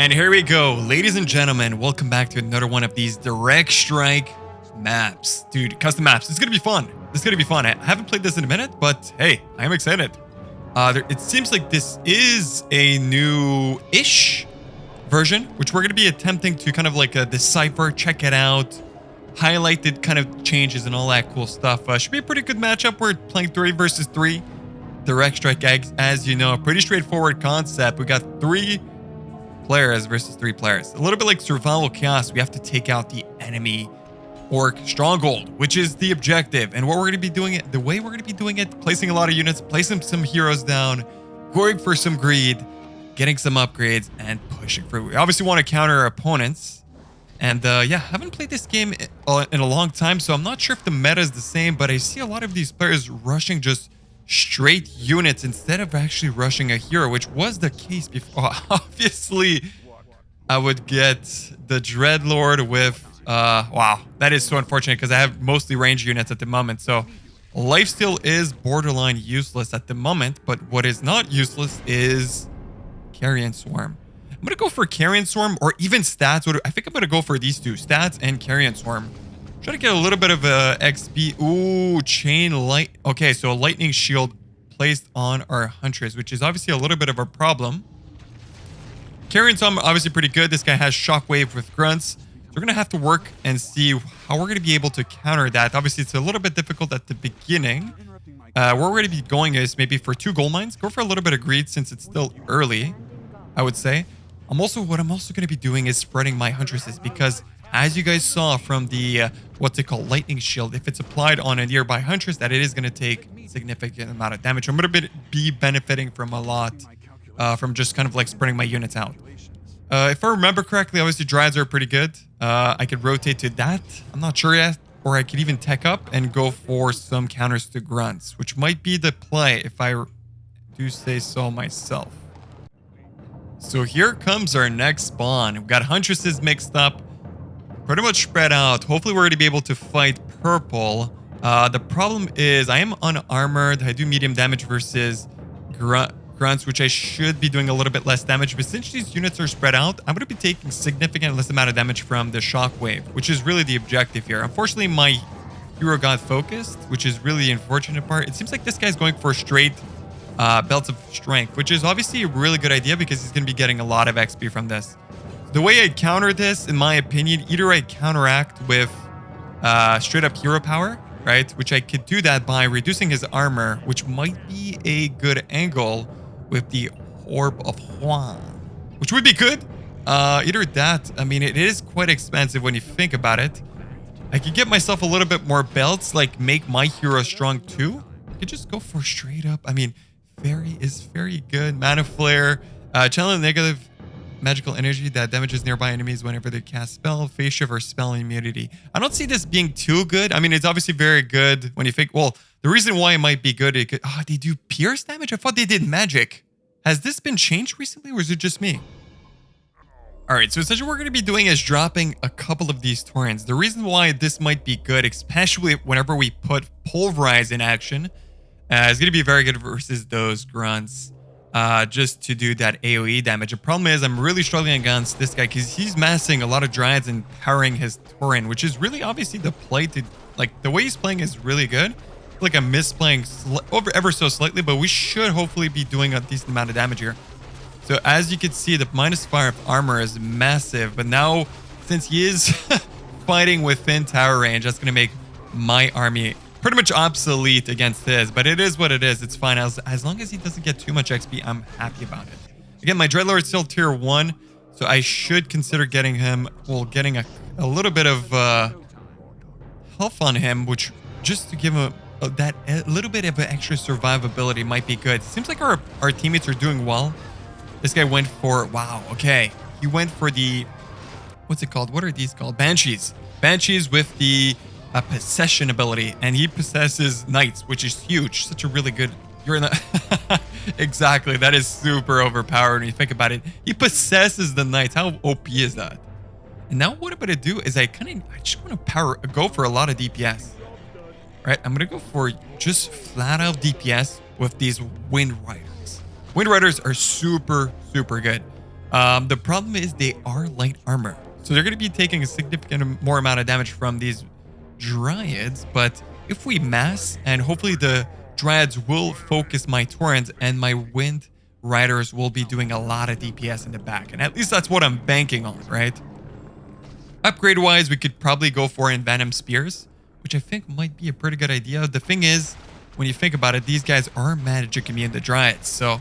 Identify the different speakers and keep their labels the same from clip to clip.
Speaker 1: And here we go, ladies and gentlemen, welcome back to another one of these direct strike maps. Dude, custom maps, it's gonna be fun. This is gonna be fun. I haven't played this in a minute, but hey, I am excited. It seems like this is a new-ish version, which we're gonna be attempting to kind of like decipher, check it out, highlight the kind of changes and all that cool stuff. Should be a pretty good matchup. We're playing 3 versus 3. Direct strike, as you know, a pretty straightforward concept. We got 3 players versus 3 players. A little bit like survival chaos. We have to take out the enemy orc stronghold, which is the objective. And what we're going to be doing it, the way we're going to be doing it, placing a lot of units, placing some heroes down, going for some greed, getting some upgrades, and pushing through. We obviously want to counter our opponents. And yeah, haven't played this game in a long time, so I'm not sure if the meta is the same, but I see a lot of these players rushing just straight units instead of actually rushing a hero, which was the case before. Obviously, I would get the Dreadlord with wow, that is so unfortunate because I have mostly range units at the moment, so lifesteal is borderline useless at the moment. But what is not useless is Carrion Swarm. I'm gonna go for Carrion Swarm or even stats. I think I'm gonna go for these two, stats and Carrion Swarm. Try to get a little bit of XP. Ooh, chain light. Okay, so a lightning shield placed on our huntress, which is obviously a little bit of a problem. Carrion Swarm obviously pretty good. This guy has shockwave with grunts. So we're gonna have to work and see how we're gonna be able to counter that. Obviously, it's a little bit difficult at the beginning. Where we're gonna be going is maybe for 2 gold mines. Go for a little bit of greed since it's still early, I would say. What I'm also gonna be doing is spreading my huntresses because, as you guys saw from the, what's it called, lightning shield, if it's applied on a nearby huntress, that it is going to take significant amount of damage. I'm going to be benefiting from a lot, from just kind of like spreading my units out. If I remember correctly, obviously Dryads are pretty good. I could rotate to that. I'm not sure yet. Or I could even tech up and go for some counters to grunts, which might be the play if I do say so myself. So here comes our next spawn. We've got huntresses mixed up, pretty much spread out. Hopefully we're going to be able to fight purple. The problem is I am unarmored. I do medium damage versus grunts, which I should be doing a little bit less damage. But since these units are spread out, I'm going to be taking significant less amount of damage from the shockwave, which is really the objective here. Unfortunately, my hero got focused, which is really the unfortunate part. It seems like this guy's going for straight belts of strength, which is obviously a really good idea because he's going to be getting a lot of XP from this. The way I counter this, in my opinion, either I counteract with straight up hero power, right? Which I could do that by reducing his armor, which might be a good angle with the Orb of Huan, which would be good. Either that, I mean, it is quite expensive when you think about it. I could get myself a little bit more belts, like make my hero strong too. I could just go for straight up. I mean, Fairy is very good. Mana Flare, channel negative magical energy that damages nearby enemies whenever they cast spell, phase shift, or spell immunity. I don't see this being too good. I mean, it's obviously very good when you think, well, the reason why it might be good, they do pierce damage? I thought they did magic. Has this been changed recently, or is it just me? All right, so essentially what we're going to be doing is dropping a couple of these torrents. The reason why this might be good, especially whenever we put Pulverize in action, is going to be very good versus those grunts. Just to do that AoE damage. The problem is I'm really struggling against this guy because he's massing a lot of Dryads and powering his Tauren, which is really obviously the play to, like, the way he's playing is really good. I feel like I'm misplaying ever so slightly, but we should hopefully be doing a decent amount of damage here. So as you can see, the -5 armor is massive, but now since he is fighting within tower range, that's going to make my army pretty much obsolete against his, but it is what it is. It's fine. As long as he doesn't get too much XP, I'm happy about it. Again, my Dreadlord is still tier 1, so I should consider getting him, well, getting a little bit of health on him, which just to give him a little bit of an extra survivability might be good. Seems like our teammates are doing well. This guy went for, wow, okay. He went for the, what's it called? What are these called? Banshees. Banshees with the possession ability, and he possesses knights, which is huge. Such a really good, you're in the exactly, that is super overpowered when you think about it. He possesses the knights. How OP is that? And now what I'm gonna do is I just want to go for a lot of DPS, right? I'm gonna go for just flat out DPS with these Wind Riders. Wind Riders are super good. The problem is they are light armor. So they're going to be taking a significant more amount of damage from these Dryads. But if we mass, and hopefully the Dryads will focus my Torrents and my Wind Riders will be doing a lot of DPS in the back. And at least that's what I'm banking on, right? Upgrade-wise, we could probably go for Envenom Spears, which I think might be a pretty good idea. The thing is, when you think about it, these guys are magic immune to Dryads. So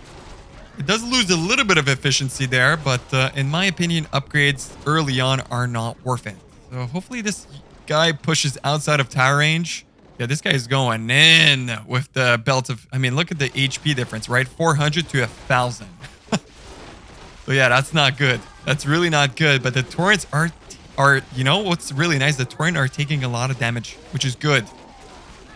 Speaker 1: it does lose a little bit of efficiency there, but in my opinion, upgrades early on are not worth it. So hopefully this guy pushes outside of tower range. Yeah, this guy's going in with the belt of... I mean, look at the HP difference, right? 400 to 1,000. So yeah, that's not good. That's really not good. But the Torrents are... You know what's really nice? The Torrent are taking a lot of damage, which is good.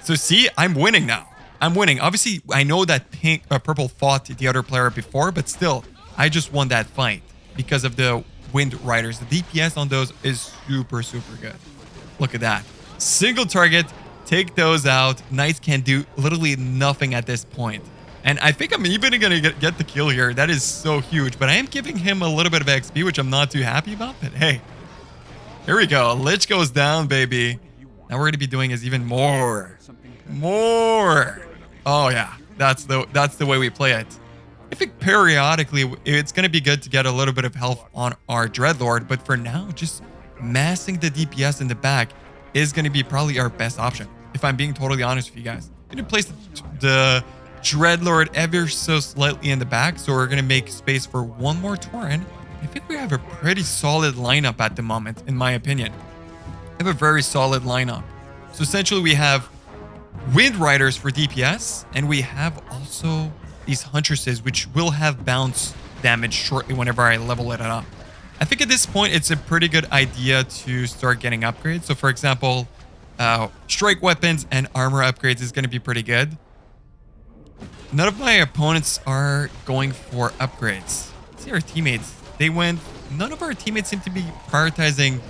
Speaker 1: So see, I'm winning now. I'm winning. Obviously, I know that purple fought the other player before, but still, I just won that fight because of the Wind Riders. The DPS on those is super, super good. Look at that. Single target, take those out. Knights can do literally nothing at this point. And I think I'm even going to get the kill here. That is so huge. But I am giving him a little bit of XP, which I'm not too happy about. But hey, here we go. Lich goes down, baby. Now we're going to be doing is even more. Oh yeah, that's the way we play it. I think periodically it's going to be good to get a little bit of health on our Dreadlord, but for now, just massing the DPS in the back is going to be probably our best option. If I'm being totally honest with you guys, I'm going to place the Dreadlord ever so slightly in the back, so we're going to make space for one more Torrent. I think we have a pretty solid lineup at the moment, in my opinion. We have a very solid lineup. So essentially we have Wind Riders for DPS, and we have also these Huntresses, which will have bounce damage shortly whenever I level it up. I think at this point, it's a pretty good idea to start getting upgrades. So for example, strike weapons and armor upgrades is going to be pretty good. None of my opponents are going for upgrades. Let's see our teammates. None of our teammates seem to be prioritizing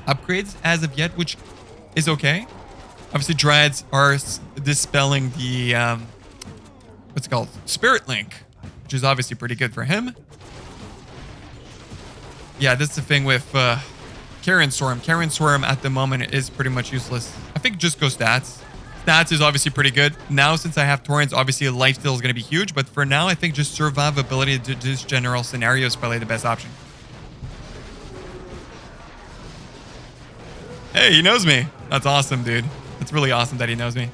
Speaker 1: upgrades as of yet, which is okay. Obviously, Dryads are dispelling the, what's it called? Spirit Link, which is obviously pretty good for him. Yeah, that's the thing with Carrion Swarm. Carrion Swarm at the moment is pretty much useless. I think just go stats. Stats is obviously pretty good. Now, since I have Torrents, obviously lifesteal is going to be huge. But for now, I think just survivability to this general scenario is probably the best option. Hey, he knows me. That's awesome, dude. That's really awesome that he knows me.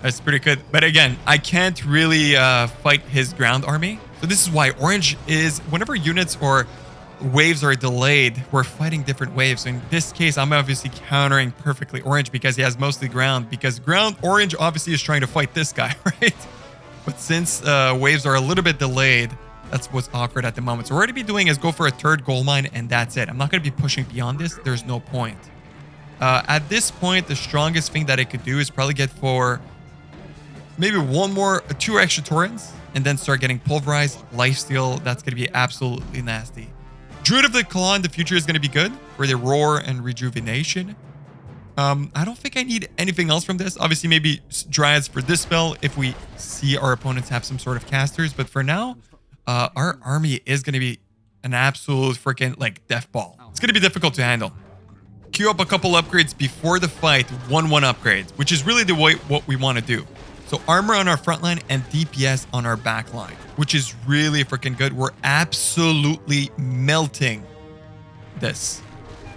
Speaker 1: That's pretty good. But again, I can't really fight his ground army. So this is why orange is, whenever units or waves are delayed, we're fighting different waves. So in this case, I'm obviously countering perfectly orange because he has mostly ground. Because ground orange obviously is trying to fight this guy, right? But since waves are a little bit delayed, that's what's awkward at the moment. So what we're going to be doing is go for a third gold mine, and that's it. I'm not going to be pushing beyond this. There's no point. At this point, the strongest thing that I could do is probably get for maybe two extra Torrents, and then start getting pulverized, lifesteal. That's going to be absolutely nasty. Druid of the Claw in the future is going to be good for the roar and rejuvenation. I don't think I need anything else from this. Obviously, maybe Dryads for this spell if we see our opponents have some sort of casters. But for now, our army is going to be an absolute freaking like death ball. It's going to be difficult to handle. Queue up a couple upgrades before the fight, 1-1 upgrades, which is really the way what we want to do. So armor on our front line and DPS on our back line, which is really freaking good. We're absolutely melting this.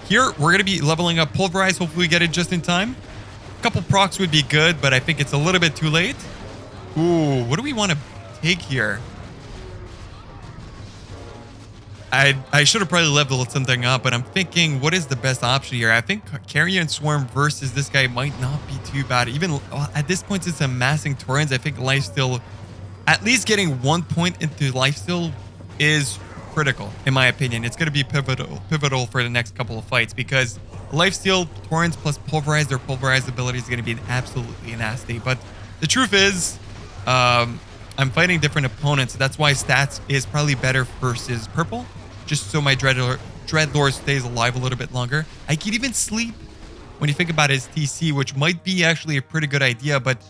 Speaker 1: Here, we're going to be leveling up Pulverize. Hopefully we get it just in time. A couple procs would be good, but I think it's a little bit too late. Ooh, what do we want to take here? I should have probably leveled something up, but I'm thinking, what is the best option here? I think Carrion Swarm versus this guy might not be too bad. Even at this point, since I'm amassing Torrents, I think lifesteal, at least getting 1 point into lifesteal is critical, in my opinion. It's going to be pivotal for the next couple of fights, because lifesteal, Torrents plus Pulverize, their Pulverized ability is going to be absolutely nasty. But the truth is, I'm fighting different opponents. That's why stats is probably better versus purple, just so my Dreadlord stays alive a little bit longer. I could even sleep when you think about his TC, which might be actually a pretty good idea, but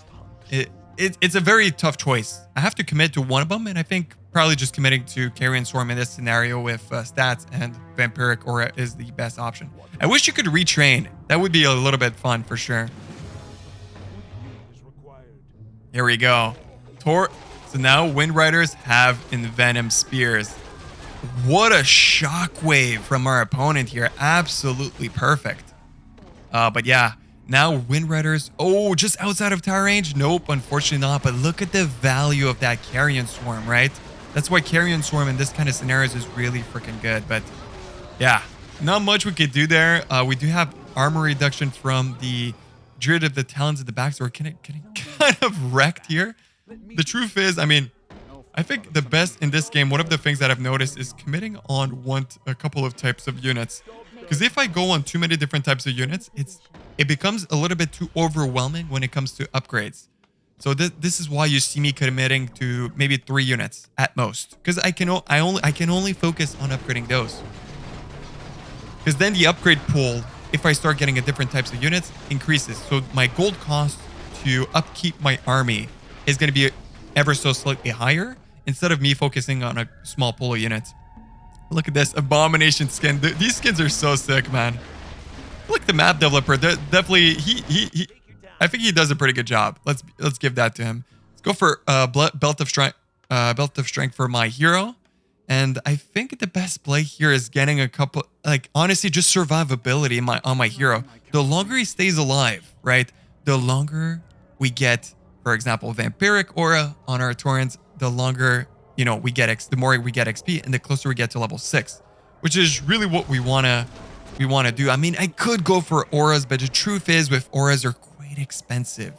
Speaker 1: it's a very tough choice. I have to commit to one of them, and I think probably just committing to Carrion Swarm in this scenario with stats, and Vampiric Aura is the best option. I wish you could retrain. That would be a little bit fun for sure. Here we go. So now Wind Riders have Envenom Spears. What a shockwave from our opponent here. Absolutely perfect. But yeah, now Wind Riders. Oh, just outside of tower range? Nope, unfortunately not. But look at the value of that Carrion Swarm, right? That's why Carrion Swarm in this kind of scenarios is really freaking good. But yeah, not much we could do there. We do have armor reduction from the Druid of the Talons at the back, so we're getting kind of wrecked here. The truth is, I mean, I think the best in this game, one of the things that I've noticed is committing on a couple of types of units. Because if I go on too many different types of units, it becomes a little bit too overwhelming when it comes to upgrades. So this is why you see me committing to maybe 3 units at most, because I can only focus on upgrading those. Because then the upgrade pool, if I start getting a different types of units, increases. So my gold cost to upkeep my army is going to be ever so slightly higher instead of me focusing on a small pool of units. Look at this Abomination skin. These skins are so sick, man. Look, the map developer, definitely I think he does a pretty good job. Let's give that to him. Let's go for belt of strength for my hero. And I think the best play here is getting a couple, like, honestly, just survivability on my hero. The longer he stays alive, right? The longer we get, for example, Vampiric Aura on our Taurens, the longer, you know, the more we get XP, and the closer we get to level 6, which is really what we wanna do. I mean, I could go for auras, but the truth is, with auras are quite expensive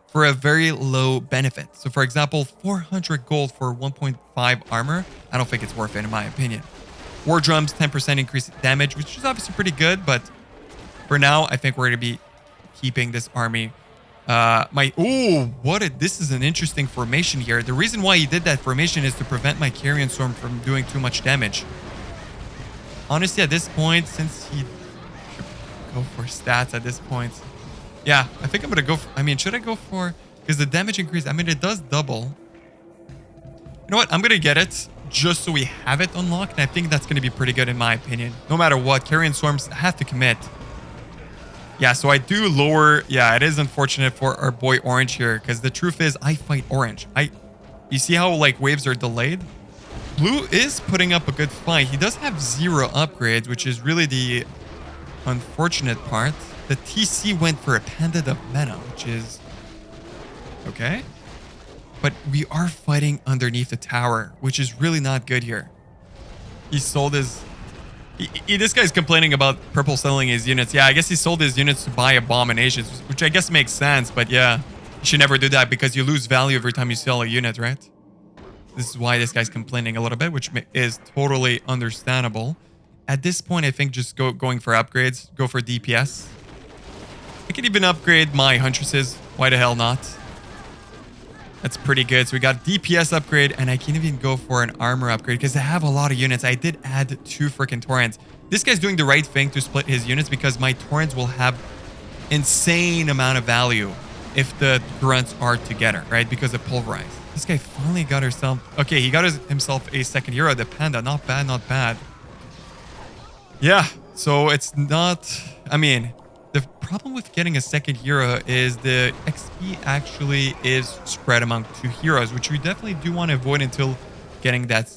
Speaker 1: for a very low benefit. So for example, 400 gold for 1.5 armor, I don't think it's worth it in my opinion. War drums, 10% increase damage, which is obviously pretty good, but for now, I think we're gonna be keeping this army. This is an interesting formation here. The reason why he did that formation is to prevent my Carrion Storm from doing too much damage. Honestly, at this point, since he should go for stats at this point, yeah, I think I'm gonna go for, I mean, should I go for, because the damage increase, I mean, it does double. You know what? I'm gonna get it just so we have it unlocked, and I think that's gonna be pretty good in my opinion. No matter what, Carrion Storms have to commit. Yeah, so I do lower. Yeah, it is unfortunate for our boy Orange here, because the truth is I fight Orange. You see how like waves are delayed? Blue is putting up a good fight. He does have 0 upgrades, which is really the unfortunate part. The TC went for a Pendant of Mana, which is okay. But we are fighting underneath the tower, which is really not good here. He sold his... This guy's complaining about purple selling his units. Yeah, I guess he sold his units to buy Abominations, which I guess makes sense. But yeah, you should never do that because you lose value every time you sell a unit, right? This is why this guy's complaining a little bit, which is totally understandable. At this point, I think just going for upgrades. Go for DPS. I can even upgrade my Huntresses. Why the hell not? That's pretty good. So we got DPS upgrade, and I can even go for an armor upgrade because I have a lot of units. I did add 2 freaking Taurens. This guy's doing the right thing to split his units because my Taurens will have insane amount of value if the grunts are together, right? Because of Pulverize. This guy finally got himself... Okay, he got himself a second hero, the Panda. Not bad, not bad. Yeah, so it's not... I mean... The problem with getting a second hero is the XP actually is spread among 2 heroes, which we definitely do want to avoid until getting that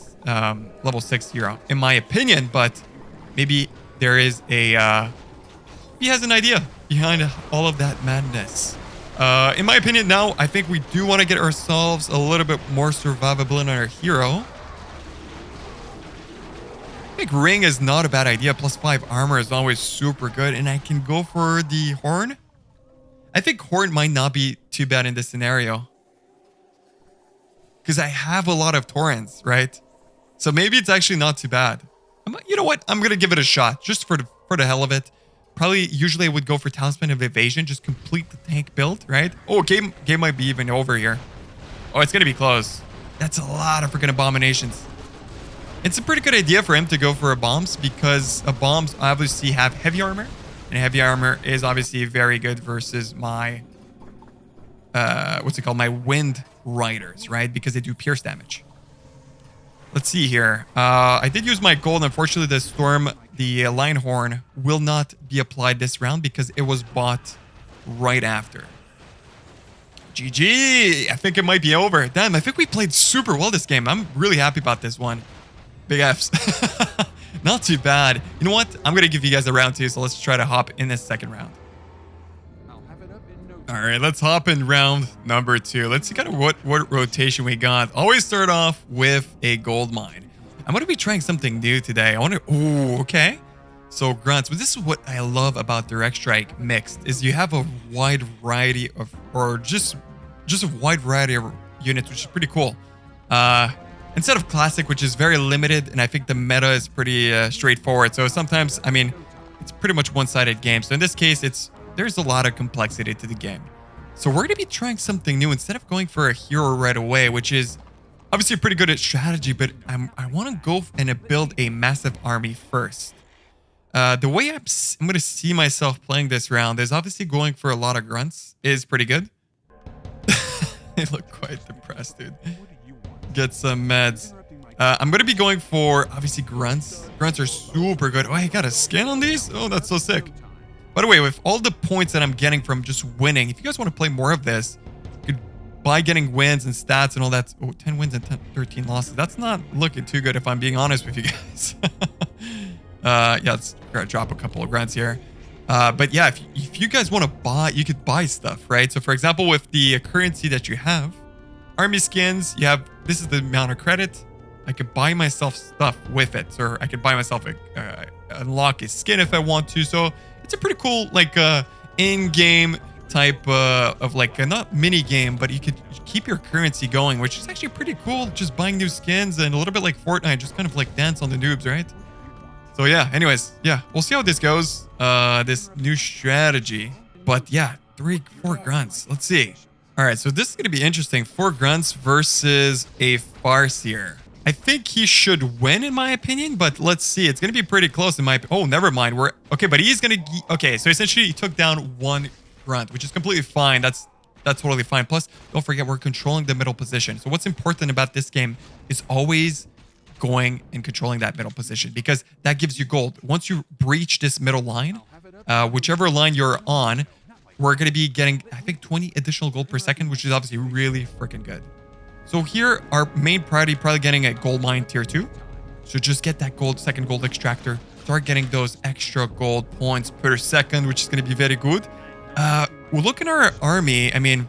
Speaker 1: level 6 hero, in my opinion. But maybe there is a... he has an idea behind all of that madness. In my opinion, now, I think we do want to get ourselves a little bit more survivable in our hero. I think Ring is not a bad idea. +5 armor is always super good. And I can go for the Horn. I think Horn might not be too bad in this scenario, because I have a lot of Taurens, right? So maybe it's actually not too bad. You know what? I'm going to give it a shot just for the hell of it. Probably usually I would go for Talisman of Evasion. Just complete the tank build, right? Oh, game might be even over here. Oh, it's going to be close. That's a lot of freaking Abominations. It's a pretty good idea for him to go for a bombs because a bombs obviously have heavy armor, and heavy armor is obviously very good versus my my Wind Riders, right? Because they do pierce damage. Let's see here. I did use my gold. Unfortunately, the line horn will not be applied this round because it was bought right after. GG. I think it might be over. Damn, I think we played super well this game. I'm really happy about this one. Big Fs. Not too bad. You know what? I'm going to give you guys a round 2, so let's try to hop in this second round. All right, let's hop in round number 2. Let's see kind of what rotation we got. Always start off with a gold mine. I'm going to be trying something new today. I want to... Ooh, okay. So grunts. But this is what I love about Direct Strike Mixed, is you have a wide variety of... Or just a wide variety of units, which is pretty cool. Instead of Classic, which is very limited, and I think the meta is pretty straightforward. So sometimes, I mean, it's pretty much one-sided game. So in this case, there's a lot of complexity to the game. So we're going to be trying something new instead of going for a hero right away, which is obviously pretty good at strategy, but I want to go and build a massive army first. The way I'm going to see myself playing this round is obviously going for a lot of grunts is pretty good. They look quite depressed, dude. Get some meds. I'm going to be going for, obviously, grunts. Grunts are super good. Oh, I got a skin on these? Oh, that's so sick. By the way, with all the points that I'm getting from just winning, if you guys want to play more of this, you could by getting wins and stats and all that. Oh, 10 wins and 13 losses. That's not looking too good if I'm being honest with you guys. Yeah, let's drop a couple of grunts here. But yeah, if you guys want to buy, you could buy stuff, right? So for example, with the currency that you have, army skins, you have, this is the amount of credit. I could buy myself stuff with it, or I could buy myself unlock a skin if I want to. So it's a pretty cool, like, in-game type of, like, not mini-game, but you could keep your currency going, which is actually pretty cool. Just buying new skins and a little bit like Fortnite, just kind of like dance on the noobs, right? So yeah, anyways, yeah, we'll see how this goes, this new strategy. But yeah, 4 grunts. Let's see. All right, so this is going to be interesting. 4 grunts versus a Farseer. I think he should win, in my opinion, but let's see. It's going to be pretty close in my... Oh, never mind. Okay, but he's going to... Okay, so essentially he took down 1 grunt, which is completely fine. That's totally fine. Plus, don't forget, we're controlling the middle position. So what's important about this game is always going and controlling that middle position, because that gives you gold. Once you breach this middle line, whichever line you're on, we're going to be getting, I think, 20 additional gold per second, which is obviously really freaking good. So here, our main priority, probably getting a gold mine tier 2. So just get that second gold extractor. Start getting those extra gold points per second, which is going to be very good. We'll look in our army. I mean,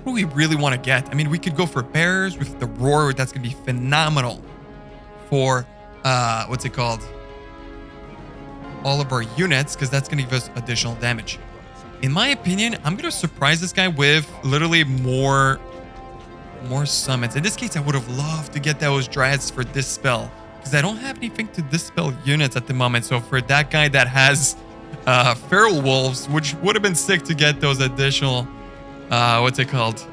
Speaker 1: what do we really want to get? I mean, we could go for bears with the roar. That's going to be phenomenal for, what's it called? All of our units, because that's going to give us additional damage. In my opinion, I'm going to surprise this guy with literally more summons. In this case, I would have loved to get those dryads for this spell, because I don't have anything to dispel units at the moment. So for that guy that has feral wolves, which would have been sick to get those additional, what's it called?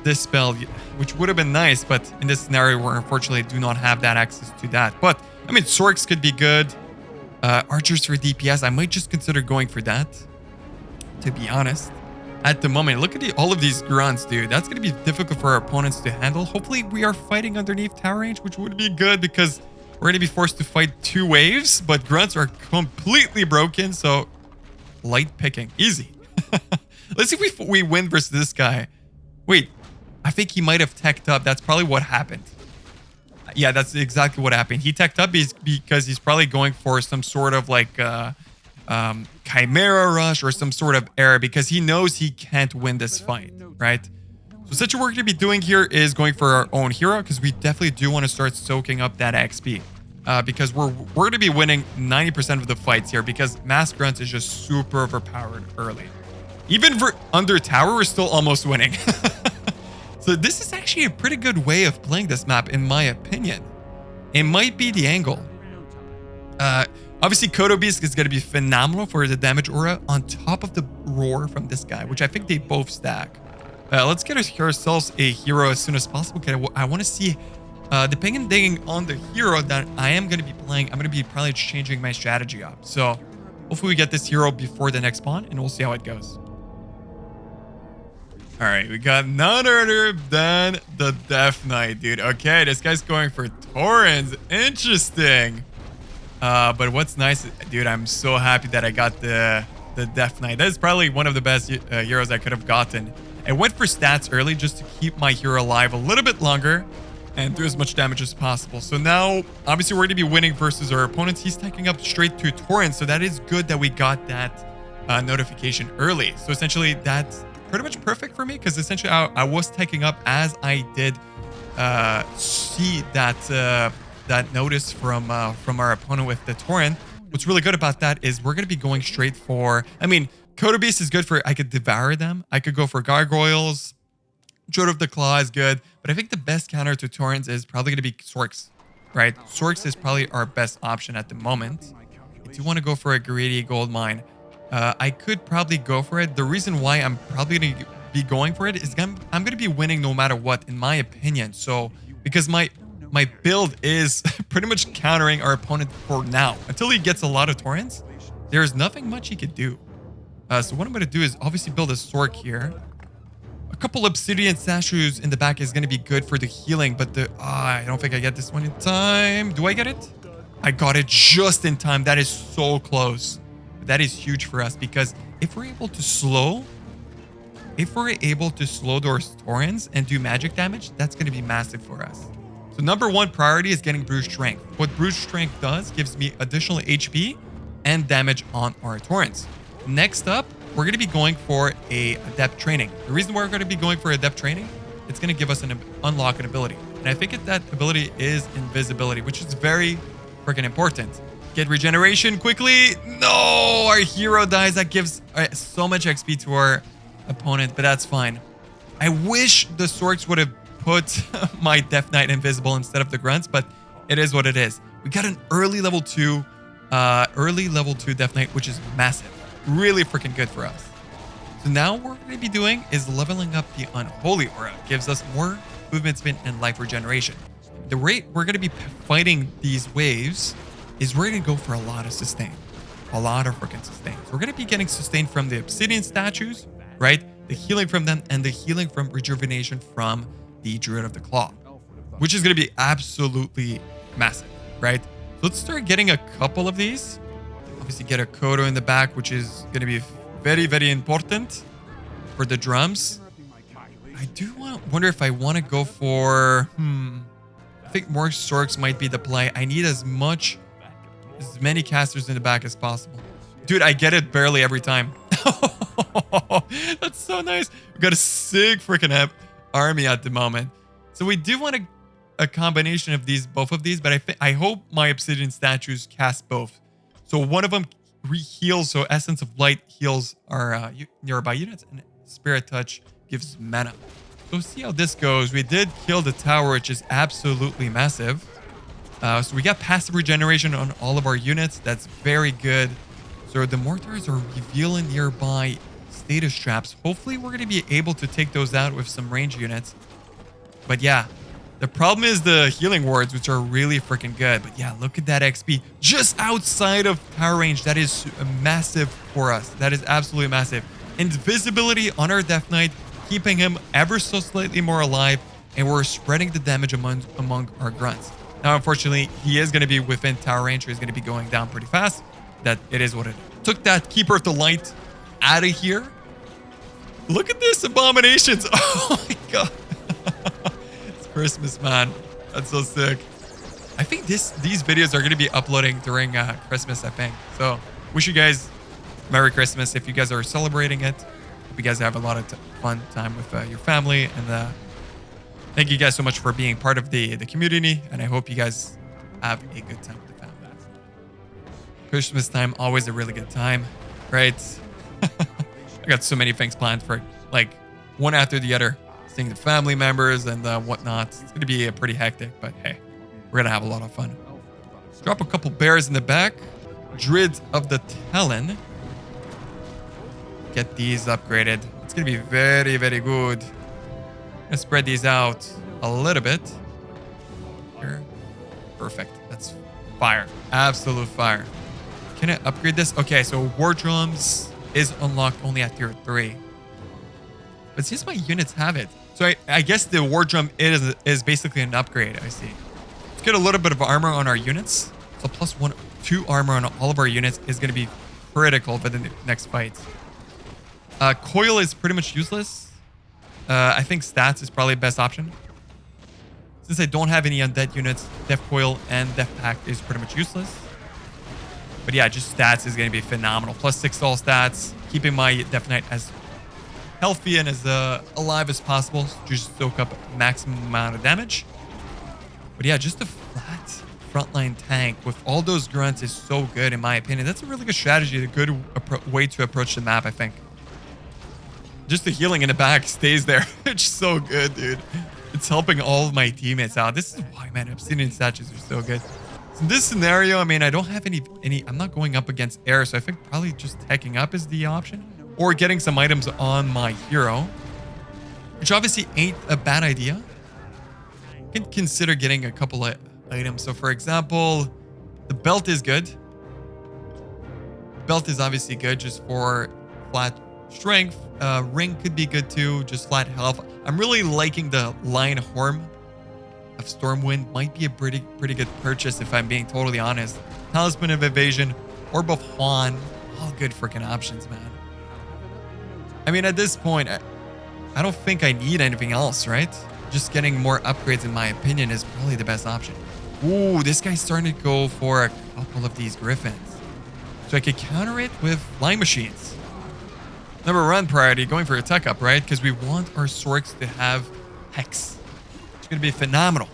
Speaker 1: Dispel, which would have been nice, but in this scenario, we unfortunately do not have that access to that. But I mean, Sorks could be good. Archers for DPS, I might just consider going for that, to be honest. At the moment, look at all of these grunts, dude. That's going to be difficult for our opponents to handle. Hopefully, we are fighting underneath tower range, which would be good, because we're going to be forced to fight 2 waves, but grunts are completely broken, so light picking. Easy. Let's see if we win versus this guy. Wait, I think he might have teched up. That's probably what happened. Yeah, that's exactly what happened. He teched up because he's probably going for some sort of like Chimera Rush or some sort of error, because he knows he can't win this fight, right? So essentially what we're going to be doing here is going for our own hero, because we definitely do want to start soaking up that XP. Because we're going to be winning 90% of the fights here, because Mass Grunts is just super overpowered early. Even for under tower, we're still almost winning. So this is actually a pretty good way of playing this map, in my opinion. It might be the angle. Obviously, Kodobeast is going to be phenomenal for the damage aura on top of the roar from this guy, which I think they both stack. Let's get ourselves a hero as soon as possible. Okay, I want to see, depending on the hero that I am going to be playing, I'm going to be probably changing my strategy up. So hopefully we get this hero before the next spawn, and we'll see how it goes. All right, we got none other than the Death Knight, dude. Okay, this guy's going for Torrens. Interesting. But what's nice, dude, I'm so happy that I got the Death Knight. That is probably one of the best heroes I could have gotten. I went for stats early just to keep my hero alive a little bit longer and do as much damage as possible. So now, obviously, we're going to be winning versus our opponents. He's taking up straight to Torrens, so that is good that we got that notification early. So essentially, that's pretty much perfect for me because essentially I was taking up as I did see that that notice from our opponent with the Torrent. What's really good about that is we're going to be going straight for, I mean, Coda Beast is good for, I could devour them. I could go for Gargoyles. Jewel of the Claw is good. But I think the best counter to Torrents is probably going to be Sorks, right? Sorks is probably our best option at the moment. If you want to go for a greedy gold mine, I could probably go for it. The reason why I'm probably going to be going for it is I'm going to be winning no matter what, in my opinion. So, because my build is pretty much countering our opponent for now. Until he gets a lot of Torrents, there's nothing much he could do. So what I'm going to do is obviously build a Sork here. A couple Obsidian statues in the back is going to be good for the healing, but I don't think I get this one in time. Do I get it? I got it just in time. That is so close. That is huge for us because if we're able to slow those Torrents and do magic damage, that's going to be massive for us. So number one priority is getting Brute Strength. What Brute Strength does gives me additional HP and damage on our Torrents. Next up, we're going to be going for a Adept Training. The reason we're going to be going for Adept Training, it's going to give us an unlock an ability. And I think that ability is Invisibility, which is very freaking important. Get regeneration quickly. No, our hero dies. That gives so much XP to our opponent, but that's fine. I wish the Sorks would have put my Death Knight invisible instead of the Grunts, but it is what it is. We got an early level 2 Death Knight, which is massive. Really freaking good for us. So now what we're going to be doing is leveling up the Unholy Aura. Gives us more movement speed and life regeneration. The rate we're going to be fighting these waves is we're going to go for a lot of sustain. A lot of freaking sustain. So we're going to be getting sustain from the Obsidian statues, right? The healing from them and the healing from rejuvenation from the Druid of the Claw, which is going to be absolutely massive, right? So let's start getting a couple of these. Obviously get a Kodo in the back, which is going to be very, very important for the drums. I do wonder if I want to go for, I think more Sorks might be the play. I need as many casters in the back as possible. Dude, I get it barely every time. That's so nice. We got a sick freaking army at the moment. So we do want a combination of both of these, but I hope my Obsidian statues cast both. So one of them heals, so Essence of Light heals our nearby units, and Spirit Touch gives mana. So see how this goes. We did kill the tower, which is absolutely massive. So we got passive regeneration on all of our units. That's very good. So the mortars are revealing nearby status traps. Hopefully we're going to be able to take those out with some range units. But yeah, the problem is the healing wards, which are really freaking good. But yeah, look at that XP just outside of tower range. That is massive for us. That is absolutely massive. Invisibility on our Death Knight, keeping him ever so slightly more alive. And we're spreading the damage among our grunts. Now, unfortunately, he is going to be within tower range. So he's going to be going down pretty fast. That it is what it is. Took that Keeper of the Light out of here. Look at this abominations. Oh my god. It's Christmas, man. That's so sick. I think these videos are going to be uploading during Christmas, I think. So wish you guys Merry Christmas if you guys are celebrating it. Hope you guys have a lot of fun time with your family. And thank you guys so much for being part of the community. And I hope you guys have a good time with the family. Christmas time, always a really good time, right? I got so many things planned for like one after the other, seeing the family members and whatnot. It's going to be pretty hectic, but hey, we're going to have a lot of fun. Drop a couple bears in the back. Druid of the Talon. Get these upgraded. It's going to be very, very good. Gonna spread these out a little bit. Here. Perfect. That's fire. Absolute fire. Can I upgrade this? Okay, so War Drums is unlocked only at tier 3. But since my units have it, so I guess the war drum is basically an upgrade. I see. Let's get a little bit of armor on our units. So plus 2 armor on all of our units is going to be critical for the next fight. Coil is pretty much useless. I think stats is probably the best option. Since I don't have any undead units, Death Coil and Death Pact is pretty much useless. But yeah, just stats is going to be phenomenal. Plus 6 all stats, keeping my Death Knight as healthy and as alive as possible. Just soak up maximum amount of damage. But yeah, just a flat frontline tank with all those grunts is so good in my opinion. That's a really good strategy, a good way to approach the map, I think. Just the healing in the back stays there. It's so good, dude. It's helping all of my teammates out. This is why, man, Obsidian statues are so good. So in this scenario, I mean, I don't have any. I'm not going up against air, so I think probably just teching up is the option. Or getting some items on my hero, which obviously ain't a bad idea. You can consider getting a couple of items. So for example, the belt is good. Belt is obviously good just for flat strength. Ring could be good too, just flat health. I'm really liking the Lion Horn of Stormwind. Might be a pretty good purchase if I'm being totally honest. Talisman of Evasion, Orb of Juan, all good freaking options, man. I mean, at this point, I don't think I need anything else, right? Just getting more upgrades, in my opinion, is probably the best option. Ooh, this guy's starting to go for a couple of these Griffins. So I could counter it with flying machines. Number 1 priority, going for a tech up, right? Because we want our Sorks to have Hex. It's going to be phenomenal.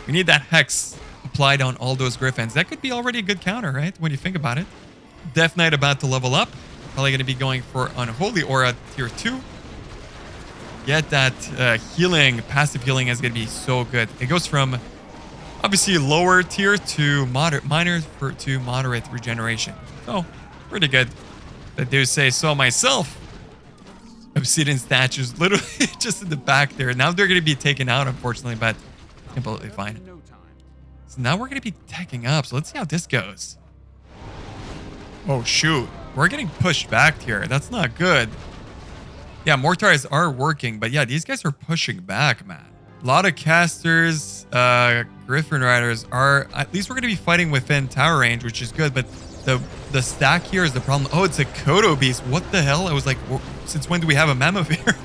Speaker 1: We need that Hex applied on all those Griffins. That could be already a good counter, right? When you think about it. Death Knight about to level up. Probably going to be going for Unholy Aura tier 2. Get that healing, passive healing is going to be so good. It goes from obviously lower tier to minor to moderate regeneration. So pretty good. I do say so myself. Obsidian statues literally just in the back there. Now they're going to be taken out, unfortunately, but completely fine. So now we're going to be teching up. So let's see how this goes. Oh, shoot. We're getting pushed back here. That's not good. Yeah, Mortars are working, but yeah, these guys are pushing back, man. A lot of casters, Griffin Riders are, at least we're going to be fighting within tower range, which is good, but the stack here is the problem. Oh, it's a Kodo Beast. What the hell? I was like, since when do we have a Mammoth here?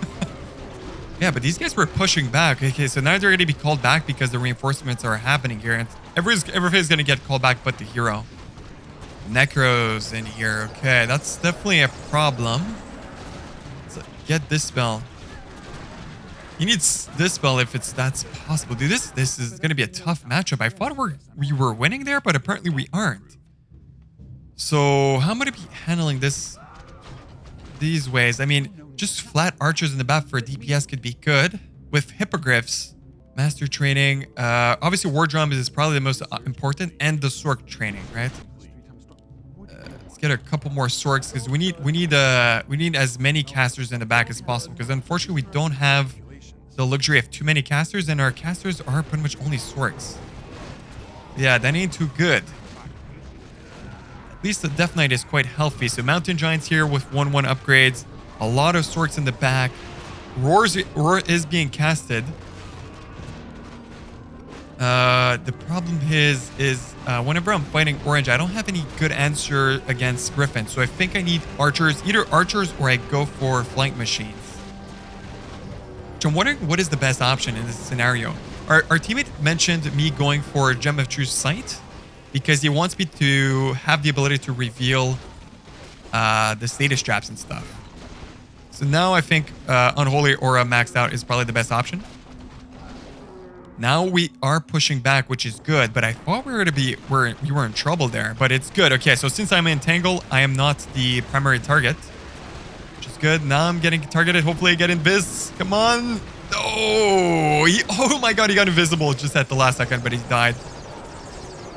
Speaker 1: Yeah, but these guys were pushing back. Okay, so now they're going to be called back because the reinforcements are happening here. And everything's going to get called back but the hero. Necros in here. Okay, that's definitely a problem. Let's get this spell. He needs this spell if that's possible. Dude, this is going to be a tough matchup. I thought we were winning there, but apparently we aren't. So how am I going to be handling these ways? I mean, just flat archers in the back for DPS could be good. With hippogriffs, master training, obviously war drum is probably the most important, and the Sork training, right? Let's get a couple more Sorks because we need as many casters in the back as possible, because unfortunately we don't have the luxury of too many casters, and our casters are pretty much only Sorks. Yeah, that ain't too good. At least the Death Knight is quite healthy. So Mountain Giants here with 1/1 upgrades. A lot of Sorks in the back. Roar is being casted. The problem is whenever I'm fighting orange, I don't have any good answer against Griffin. So I think I need archers, either archers or I go for flank machines. So I'm wondering what is the best option in this scenario. Our teammate mentioned me going for Gem of True Sight because he wants me to have the ability to reveal the status traps and stuff. So now I think Unholy Aura maxed out is probably the best option. Now we are pushing back, which is good, but I thought we were in trouble there, but it's good. Okay, so since I'm in Tangle, I am not the primary target, which is good. Now I'm getting targeted. Hopefully I get invis. Come on. Oh my god, he got invisible just at the last second, but he died.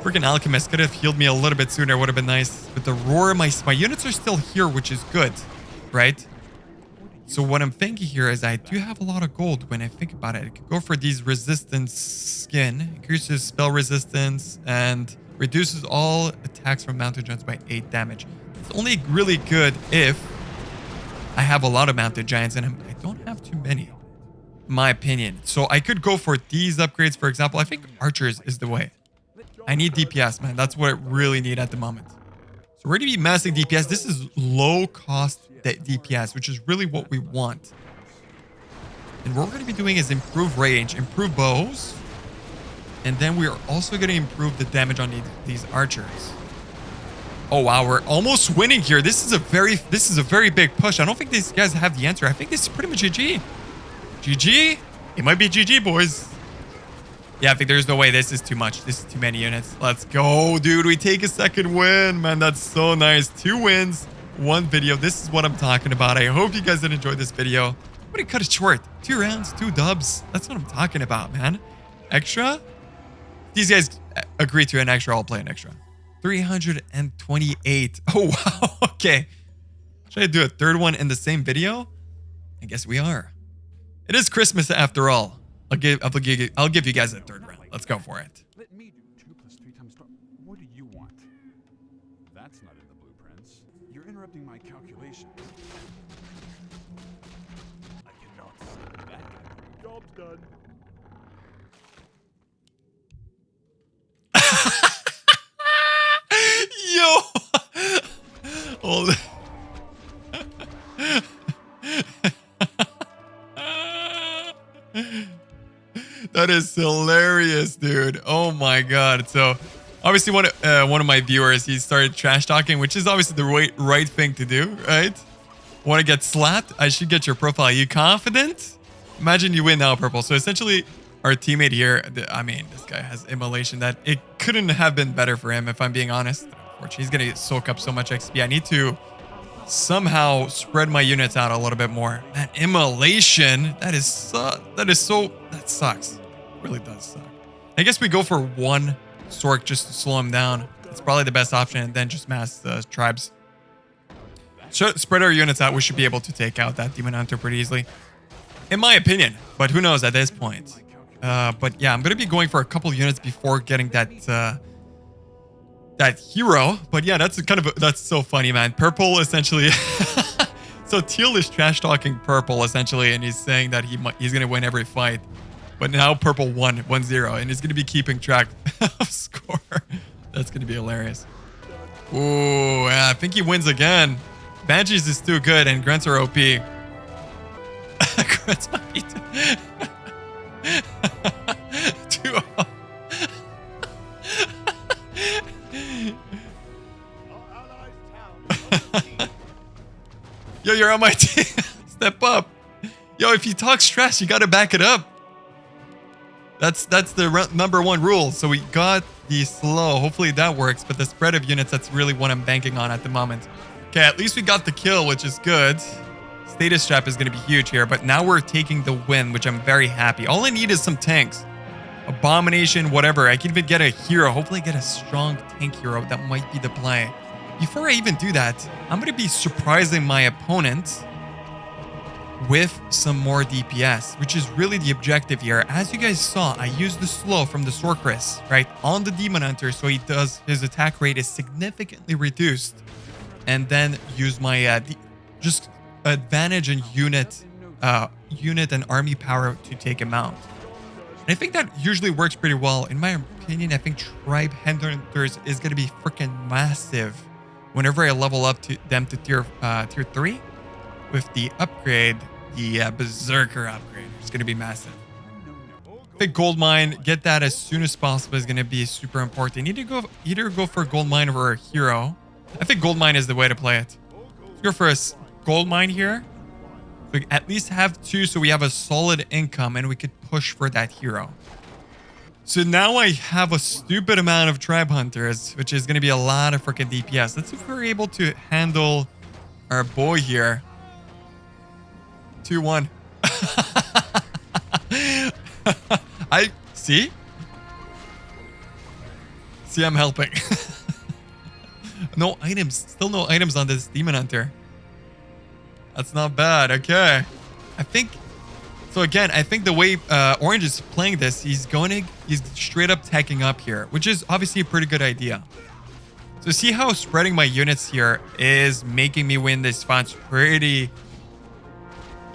Speaker 1: Freaking Alchemist could have healed me a little bit sooner. Would have been nice. But the Roar, my units are still here, which is good, right? So what I'm thinking here is I do have a lot of gold when I think about it. I could go for these resistance skin, increases spell resistance, and reduces all attacks from Mounted Giants by 8 damage. It's only really good if I have a lot of Mounted Giants and I don't have too many, in my opinion. So I could go for these upgrades, for example. I think archers is the way. I need DPS, man. That's what I really need at the moment. So we're going to be massing DPS. This is low cost DPS, which is really what we want. And what we're going to be doing is improve range, improve bows. And then we are also going to improve the damage on these archers. Oh wow, we're almost winning here. This is a very big push. I don't think these guys have the answer. I think this is pretty much GG. GG? It might be GG, boys. Yeah, I think there's no way. This is too much. This is too many units. Let's go, dude. We take a second win. Man, that's so nice. 2 wins, 1 video. This is what I'm talking about. I hope you guys did enjoy this video. I'm going to cut it short. 2 rounds, 2 dubs. That's what I'm talking about, man. Extra? These guys agree to an extra. I'll play an extra. 328. Oh, wow. Okay. Should I do a 3rd one in the same video? I guess we are. It is Christmas after all. I'll give you guys a 3rd round. Let's go for it.
Speaker 2: Let me do 2 + 3 times. What do you want? That's not in the blueprints. You're interrupting my calculations. I cannot see that. Job's done.
Speaker 1: Yo! Hold it. That is hilarious, dude. Oh my god. So obviously one of my viewers, he started trash talking, which is obviously the right thing to do, right? Want to get slapped? I should get your profile. Are you confident? Imagine you win now, purple. So essentially our teammate here, I mean, this guy has immolation that it couldn't have been better for him, if I'm being honest. Unfortunately, he's going to soak up so much XP. I need to somehow spread my units out a little bit more. Man, immolation, that sucks. It really does suck. I guess we go for 1 Sork just to slow him down. It's probably the best option, and then just mass the tribes. Spread our units out. We should be able to take out that Demon Hunter pretty easily, in my opinion. But who knows at this point. But yeah, I'm going to be going for a couple units before getting that hero. But yeah, that's so funny, man. Purple essentially. So Teal is trash talking Purple essentially, and he's saying that he's going to win every fight. But now Purple won 1-0, and he's going to be keeping track of score. That's going to be hilarious. Ooh, yeah, I think he wins again. Banshees is too good, and Grunts are OP. Grunts might be too OP. Yo, you're on my team. Step up. Yo, if you talk trash, you gotta back it up. That's the #1 rule. So we got the slow. Hopefully that works. But the spread of units, that's really what I'm banking on at the moment. Okay, at least we got the kill, which is good. Status trap is going to be huge here. But now we're taking the win, which I'm very happy. All I need is some tanks. Abomination, whatever. I can even get a hero. Hopefully get a strong tank hero. That might be the play. Before I even do that, I'm going to be surprising my opponent with some more DPS, which is really the objective here. As you guys saw, I used the slow from the Sorceress, right, on the Demon Hunter, so his attack rate is significantly reduced. And then use my just advantage in unit and army power to take him out. And I think that usually works pretty well. In my opinion, I think Tribe Hunters is going to be freaking massive whenever I level up them to tier 3 with the upgrade, the Berserker upgrade. It's going to be massive. I think Gold Mine, get that as soon as possible is going to be super important. You need to either go for Gold Mine or a hero. I think Gold Mine is the way to play it. Let's go for a Gold Mine here. So we at least have 2 so we have a solid income and we could push for that hero. So now I have a stupid amount of Tribe Hunters, which is going to be a lot of freaking DPS. Let's see if we're able to handle our boy here. 2-1. See, I'm helping. No items. Still no items on this Demon Hunter. That's not bad. Okay. I think... So again, I think the way Orange is playing this, he's straight up tacking up here, which is obviously a pretty good idea. So see how spreading my units here is making me win this fight pretty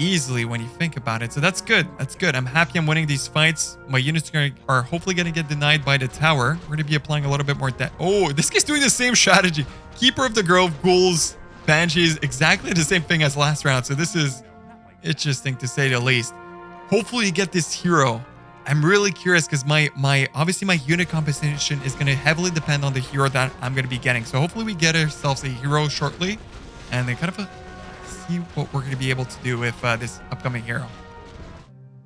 Speaker 1: easily when you think about it. So that's good. That's good. I'm happy I'm winning these fights. My units are hopefully going to get denied by the tower. We're going to be applying a little bit more oh, this guy's doing the same strategy. Keeper of the Grove, ghouls, banshees, exactly the same thing as last round. So this is interesting to say the least. Hopefully you get this hero. I'm really curious because obviously my unit composition is going to heavily depend on the hero that I'm going to be getting. So hopefully we get ourselves a hero shortly and then kind of see what we're going to be able to do with this upcoming hero.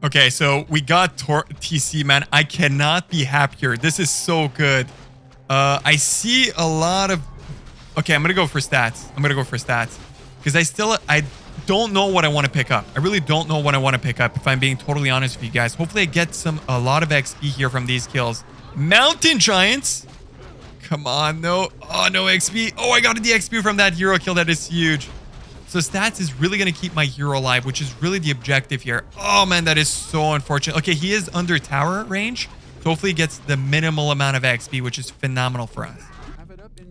Speaker 1: Okay, so we got TC, man. I cannot be happier. This is so good. I see a lot of... Okay, I'm going to go for stats. Because I don't know what I want to pick up. I really don't know what I want to pick up, if I'm being totally honest with you guys. Hopefully I get a lot of XP here from these kills. Mountain Giants. Come on, no. Oh, no XP. Oh, I got the XP from that hero kill. That is huge. So stats is really going to keep my hero alive, which is really the objective here. Oh, man, that is so unfortunate. Okay, he is under tower range. So hopefully he gets the minimal amount of XP, which is phenomenal for us.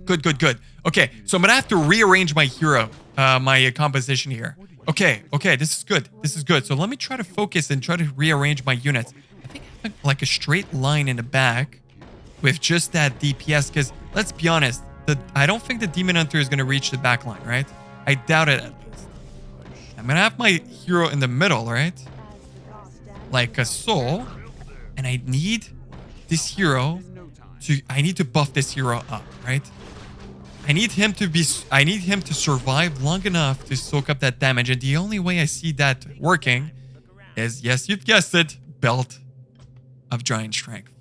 Speaker 1: Good, good, good. Okay, so I'm going to have to rearrange my hero, my composition here. Okay, this is good. This is good. So let me try to focus and try to rearrange my units. I think I have like a straight line in the back with just that DPS, because let's be honest, I don't think the Demon Hunter is going to reach the back line, right? I doubt it at least. I'm going to have my hero in the middle, right? Like a soul. And I need this hero I need to buff this hero up, right? I need him to survive long enough to soak up that damage. And the only way I see that working is, yes, you've guessed it, Belt of Giant Strength.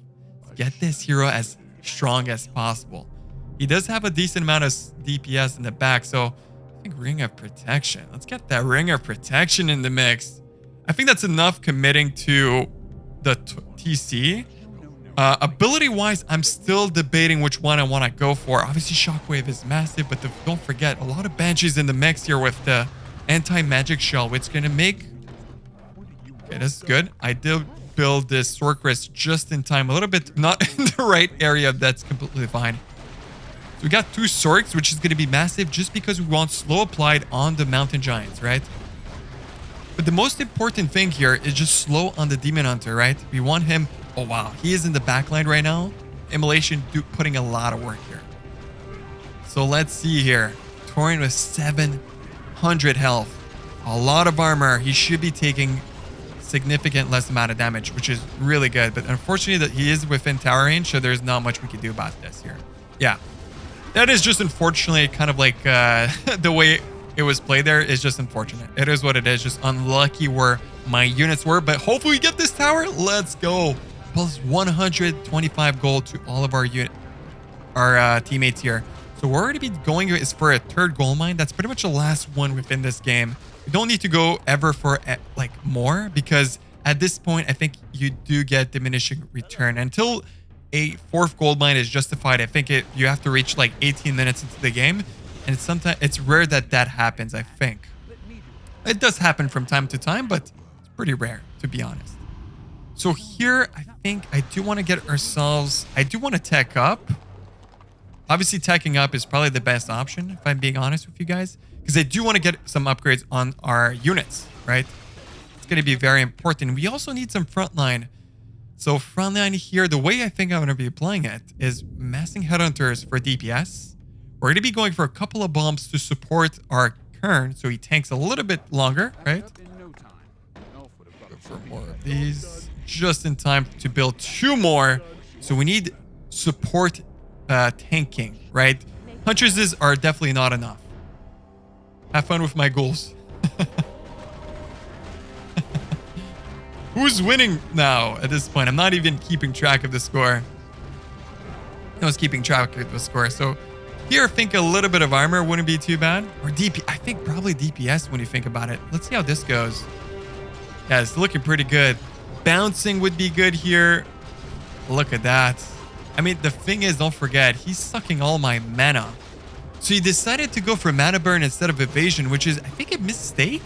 Speaker 1: Get this hero as strong as possible. He does have a decent amount of DPS in the back, so I think Ring of Protection. Let's get that Ring of Protection in the mix. I think that's enough committing to the TC. Ability-wise, I'm still debating which one I want to go for. Obviously, Shockwave is massive, but don't forget, a lot of Banshees in the mix here with the anti-magic shell, which is going to make... Okay, that's good. I did build this Sorceress just in time. A little bit not in the right area. That's completely fine. So we got 2 Sorks, which is going to be massive just because we want slow applied on the Mountain Giants, right? But the most important thing here is just slow on the Demon Hunter, right? We want him... Oh, wow. He is in the backline right now. Immolation putting a lot of work here. So let's see here. Torian with 700 health. A lot of armor. He should be taking significant less amount of damage, which is really good. But unfortunately, he is within tower range, so there's not much we can do about this here. Yeah. That is just unfortunately kind of like the way it was played there is just unfortunate. It is what it is. Just unlucky where my units were. But hopefully we get this tower. Let's go. Plus 125 gold to all of our teammates here. So we're going to be going is for a 3rd gold mine. That's pretty much the last one within this game. We don't need to go ever for like more, because at this point I think you do get diminishing return until a 4th gold mine is justified. I think you have to reach like 18 minutes into the game, and it's rare that happens. I think it does happen from time to time, but it's pretty rare, to be honest. So here, I think I do want to get ourselves... I do want to tech up. Obviously, teching up is probably the best option, if I'm being honest with you guys. Because I do want to get some upgrades on our units, right? It's going to be very important. We also need some frontline. So frontline here, the way I think I'm going to be applying it is massing Headhunters for DPS. We're going to be going for a couple of bombs to support our Kern, so he tanks a little bit longer, right? Go for more of these. Just in time to build 2 more. So we need support tanking, right? Huntresses are definitely not enough. Have fun with my ghouls. Who's winning now at this point? I'm not even keeping track of the score. I was keeping track of the score. So here, I think a little bit of armor wouldn't be too bad. Or DP. I think probably DPS when you think about it. Let's see how this goes. Yeah, it's looking pretty good. Bouncing would be good here. Look at that. I mean, the thing is, don't forget, he's sucking all my mana. So he decided to go for mana burn instead of evasion, which is, I think, a mistake.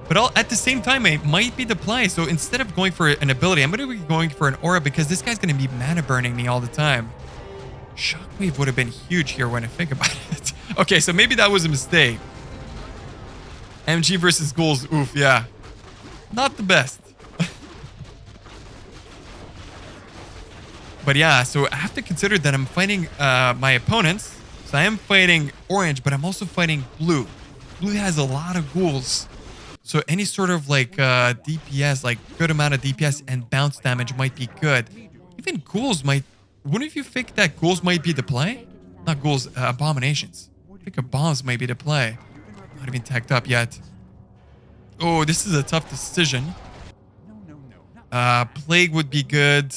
Speaker 1: But at the same time, it might be the play. So instead of going for an ability, I'm going to be going for an aura, because this guy's going to be mana burning me all the time. Shockwave would have been huge here when I think about it. Okay, so maybe that was a mistake. MG versus ghouls. Oof, yeah. Not the best. But yeah, so I have to consider that I'm fighting my opponents. So I am fighting orange, but I'm also fighting blue. Blue has a lot of ghouls. So any sort of like DPS, like good amount of DPS and bounce damage might be good. Even ghouls might... Wouldn't you think that ghouls might be the play? Not ghouls, abominations. I think bombs might be the play. Not even teched up yet. Oh, this is a tough decision. Plague would be good.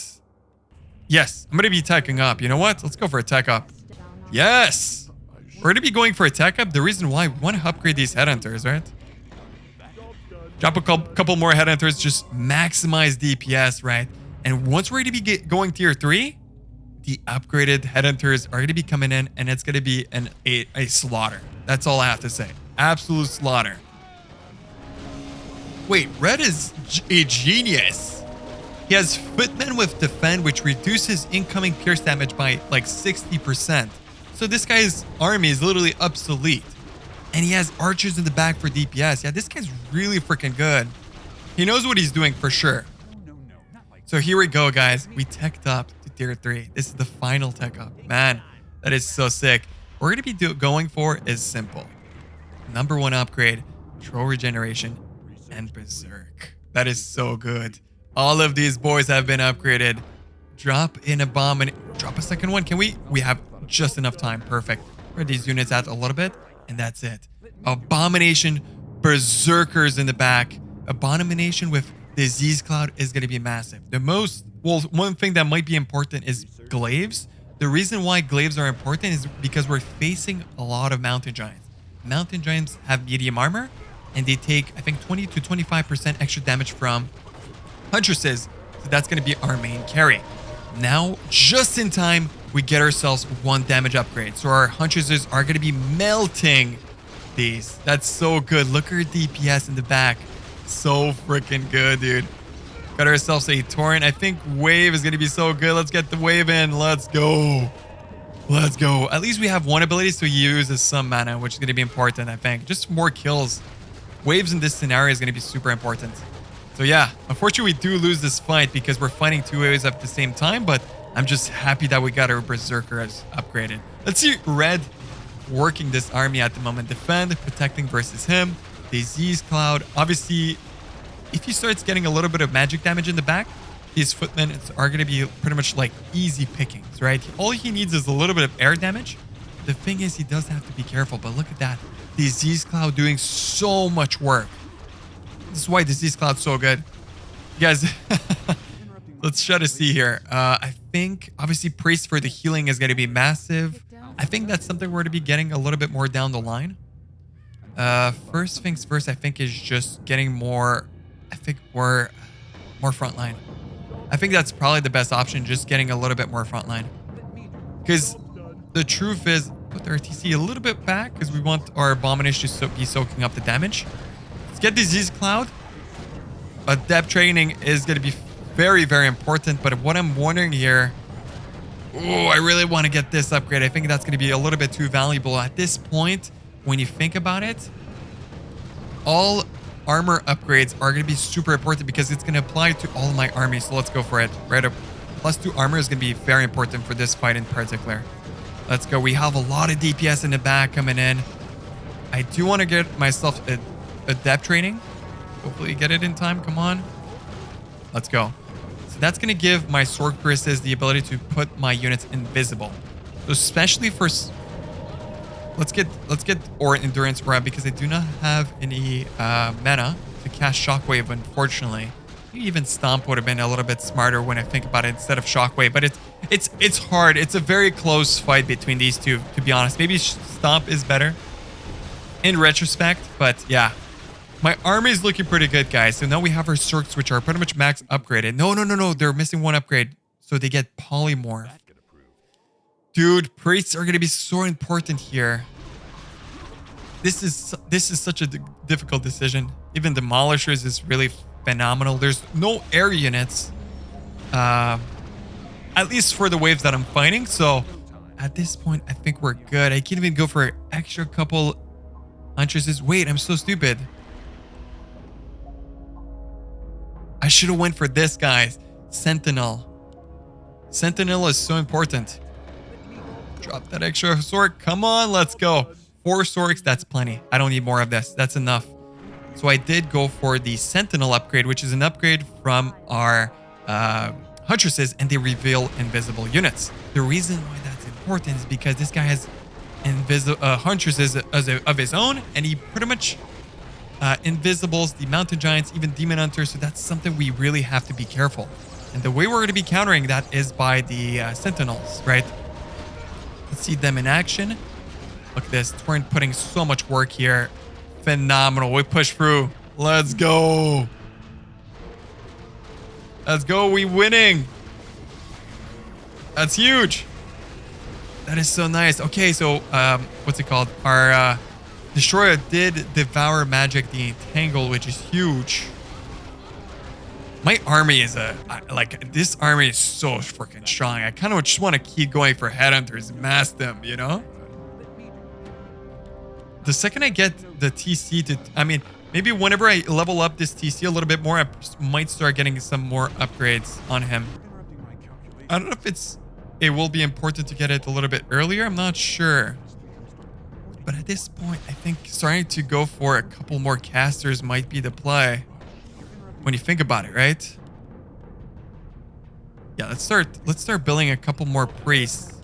Speaker 1: Yes, I'm going to be teching up. You know what? Let's go for a tech up. Yes! We're going to be going for a tech up. The reason why we want to upgrade these headhunters, right? Drop a couple more headhunters, just maximize DPS, right? And once we're going to be going tier 3, the upgraded headhunters are going to be coming in, and it's going to be a slaughter. That's all I have to say. Absolute slaughter. Wait, Red is a genius. He has Footman with Defend, which reduces incoming pierce damage by like 60%. So this guy's army is literally obsolete. And he has archers in the back for DPS. Yeah, this guy's really freaking good. He knows what he's doing for sure. So here we go, guys. We teched up to tier 3. This is the final tech up. Man, that is so sick. What we're going to be going for is simple. Number 1 upgrade, Troll Regeneration, and Berserk. That is so good. All of these boys have been upgraded. Drop in a bomb and drop a second one. Can we? We have just enough time. Perfect. Spread these units out a little bit, and that's it. Abomination, Berserkers in the back. Abomination with Disease Cloud is going to be massive. One thing that might be important is glaives. The reason why glaives are important is because we're facing a lot of mountain giants. Mountain giants have medium armor, and they take, I think, 20 to 25% extra damage from Huntresses. So that's going to be our main carry. Now, just in time, we get ourselves 1 damage upgrade. So our Huntresses are going to be melting these. That's so good. Look at our DPS in the back. So freaking good, dude. Got ourselves a Torrent. I think Wave is going to be so good. Let's get the Wave in. Let's go. Let's go. At least we have 1 ability to use as some mana, which is going to be important, I think. Just more kills. Waves in this scenario is going to be super important. So yeah, unfortunately we do lose this fight because we're fighting 2 waves at the same time, but I'm just happy that we got our Berserkers upgraded. Let's see Red working this army at the moment. Defend, protecting versus him. Disease Cloud. Obviously, if he starts getting a little bit of magic damage in the back, these footmen are going to be pretty much like easy pickings, right? All he needs is a little bit of air damage. The thing is, he does have to be careful, but look at that. Disease Cloud doing so much work. This is why Disease Cloud's so good. You guys, let's try to see here. I think, obviously, Priest for the healing is going to be massive. I think that's something we're going to be getting a little bit more down the line. First things first, I think, is just getting more, more frontline. I think that's probably the best option, just getting a little bit more frontline. Because the truth is, put our TC a little bit back because we want our Abomination to be soaking up the damage. Let's get Disease Cloud. Adept training is going to be very, very important. But what I'm wondering here, oh, I really want to get this upgrade. I think that's going to be a little bit too valuable at this point. When you think about it, all armor upgrades are going to be super important because it's going to apply to all of my armies. So let's go for it. Right up. +2 armor is going to be very important for this fight in particular. Let's go. We have a lot of DPS in the back coming in. I do want to get myself a Adept training. Hopefully get it in time. Come on. Let's go. So that's going to give my Sorceresses the ability to put my units invisible. So especially for... Let's get Aura Endurance Aura because I do not have any mana to cast Shockwave, unfortunately. Even Stomp would have been a little bit smarter when I think about it instead of Shockwave, but it's hard. It's a very close fight between these two, to be honest. Maybe Stomp is better in retrospect, but yeah. My army is looking pretty good, guys. So now we have our Cirques, which are pretty much max upgraded. No. They're missing 1 upgrade, so they get Polymorph. Dude, priests are going to be so important here. This is such a difficult decision. Even Demolishers is really phenomenal. There's no air units, at least for the waves that I'm fighting. So at this point, I think we're good. I can't even go for an extra couple Huntresses. Wait, I'm so stupid. I should have went for this, guys. Sentinel. Sentinel is so important. Drop that extra sword. Come on, let's go. 4 swords, that's plenty. I don't need more of this. That's enough. So I did go for the Sentinel upgrade, which is an upgrade from our Huntresses, and they reveal invisible units. The reason why that's important is because this guy has Huntresses of his own, and he pretty much invisibles the Mountain Giants, even Demon Hunters, so that's something we really have to be careful. And the way we're going to be countering that is by the Sentinels, right? Let's see them in action. Look at this. Torrent putting so much work here. Phenomenal. We push through. Let's go. Let's go. We winning. That's huge. That is so nice. Okay, so what's it called? Our Destroyer did devour magic the Entangle, which is huge. My army is this army is so freaking strong. I kind of just want to keep going for headhunters, mass them, you know? The second I get the TC to, I mean, maybe whenever I level up this TC a little bit more, I might start getting some more upgrades on him. I don't know if it will be important to get it a little bit earlier. I'm not sure. But at this point, I think starting to go for a couple more casters might be the play. When you think about it, right? Yeah, let's start building a couple more priests.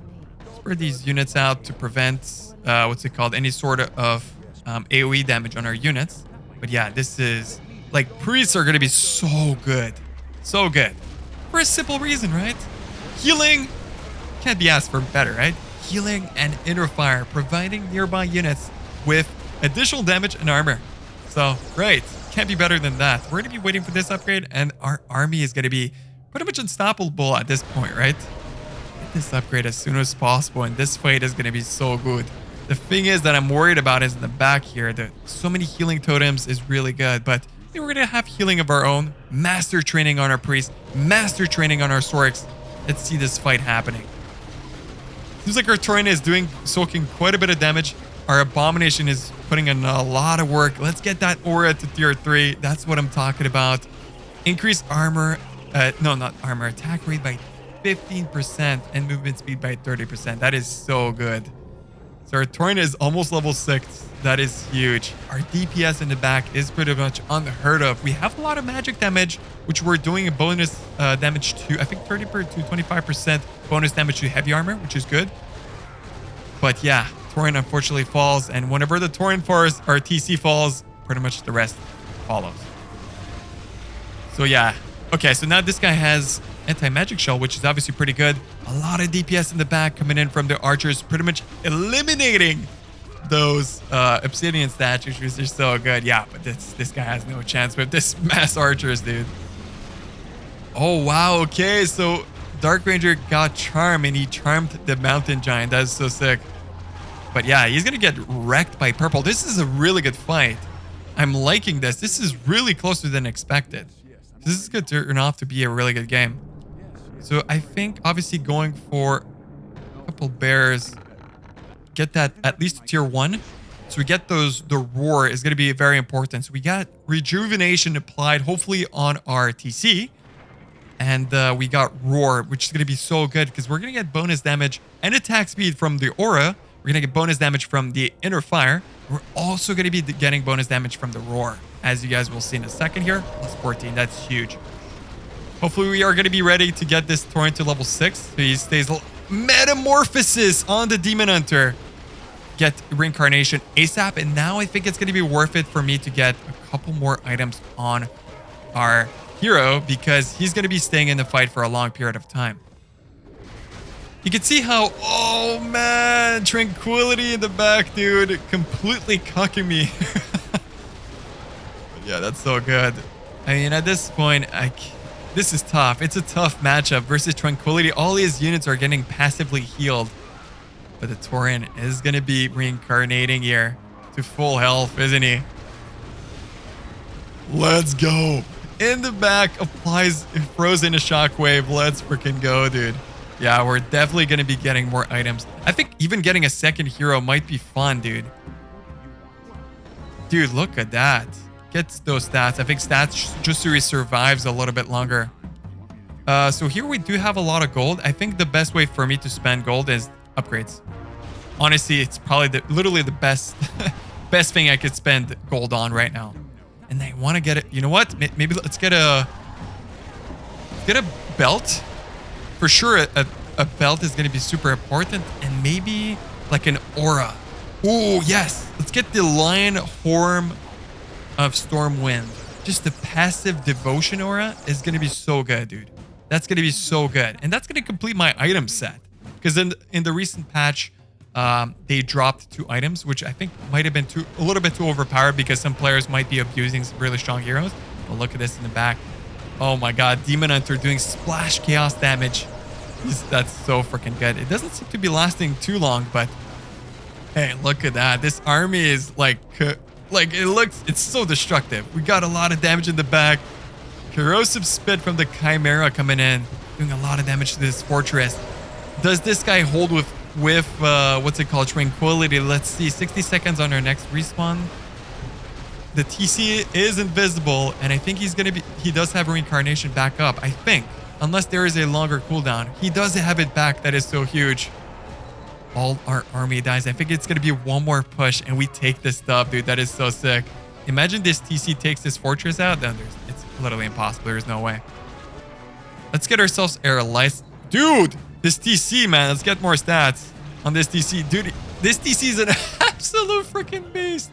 Speaker 1: Spread these units out to prevent what's it called? Any sort of AoE damage on our units. But yeah, this is like priests are gonna be so good. So good. For a simple reason, right? Healing can't be asked for better, right? Healing and inner fire, providing nearby units with additional damage and armor. So, right. Can't be better than that. We're going to be waiting for this upgrade, and our army is going to be pretty much unstoppable at this point, right? Get this upgrade as soon as possible, and this fight is going to be so good. The thing is that I'm worried about is in the back here. So many healing totems is really good, but we're going to have healing of our own, master training on our priests, master training on our Sorks. Let's see this fight happening. Seems like our Torin is soaking quite a bit of damage. Our Abomination is putting in a lot of work. Let's get that aura to tier 3. That's what I'm talking about. Increase armor. No, not armor. Attack rate by 15% and movement speed by 30%. That is so good. So our Torin is almost level 6. That is huge. Our DPS in the back is pretty much unheard of. We have a lot of magic damage, which we're doing a bonus damage to, I think 30% to 25% bonus damage to heavy armor, which is good. But yeah, Torin unfortunately falls, and whenever the Torin falls, our TC falls, pretty much the rest follows. So yeah, okay, so now this guy has anti-magic shell, which is obviously pretty good. A lot of DPS in the back coming in from the archers, pretty much eliminating those obsidian statues, which are so good. Yeah, but this guy has no chance with this mass archers, dude. Oh wow, okay, so Dark Ranger got charm, and he charmed the Mountain Giant. That is so sick. But yeah, he's gonna get wrecked by purple. This is a really good fight. I'm liking this. This is really closer than expected. This is going to turn off to be a really good game. So I think obviously going for a couple bears, get that at least tier 1. So we get the roar is going to be very important. So we got rejuvenation applied, hopefully on our TC. And we got roar, which is going to be so good because we're going to get bonus damage and attack speed from the aura. We're going to get bonus damage from the inner fire. We're also going to be getting bonus damage from the roar, as you guys will see in a second here. Plus 14, that's huge. Hopefully we are going to be ready to get this Torrent to level 6. So he stays metamorphosis on the Demon Hunter. Get reincarnation ASAP. And now I think it's going to be worth it for me to get a couple more items on our hero, because he's going to be staying in the fight for a long period of time. You can see how, oh man, Tranquility in the back, dude, completely cucking me. Yeah, that's so good. I mean, at this point, this is tough. It's a tough matchup versus Tranquility. All his units are getting passively healed. But the Tauren is going to be reincarnating here to full health, isn't he? Let's go. In the back, applies, throws in a shockwave. Let's freaking go, dude. Yeah, we're definitely going to be getting more items. I think even getting a second hero might be fun, dude. Dude, look at that. gets those stats. I think stats just so he survives a little bit longer. So here we do have a lot of gold. I think the best way for me to spend gold is upgrades. Honestly, it's probably literally the best best thing I could spend gold on right now. And I want to get it. You know what? Maybe let's get a belt. For sure, a belt is going to be super important. And maybe like an aura. Oh, yes. Let's get the Lion Horn of Stormwind. Just the passive devotion aura is going to be so good, dude. That's going to be so good. And that's going to complete my item set. Because in the recent patch, they dropped 2 items, which I think might have been a little bit too overpowered because some players might be abusing some really strong heroes. But look at this in the back. Oh my god, Demon Hunter doing splash chaos damage. That's so freaking good. It doesn't seem to be lasting too long, but hey, look at that. This army is like it's so destructive. We got a lot of damage in the back. Corrosive Spit from the Chimera coming in, doing a lot of damage to this fortress. Does this guy hold with what's it called, Tranquility? Let's see, 60 seconds on our next respawn. The TC is invisible, and I think he does have reincarnation back up, I think, unless there is a longer cooldown. He does have it back. That is so huge. All our army dies. I think it's gonna be one more push and we take this stuff, dude. That is so sick. Imagine this TC takes this fortress out, then it's literally impossible. There's no way. Let's get ourselves air lights. Dude, this TC, man. Let's get more stats on this TC. Dude, this TC is an absolute freaking beast.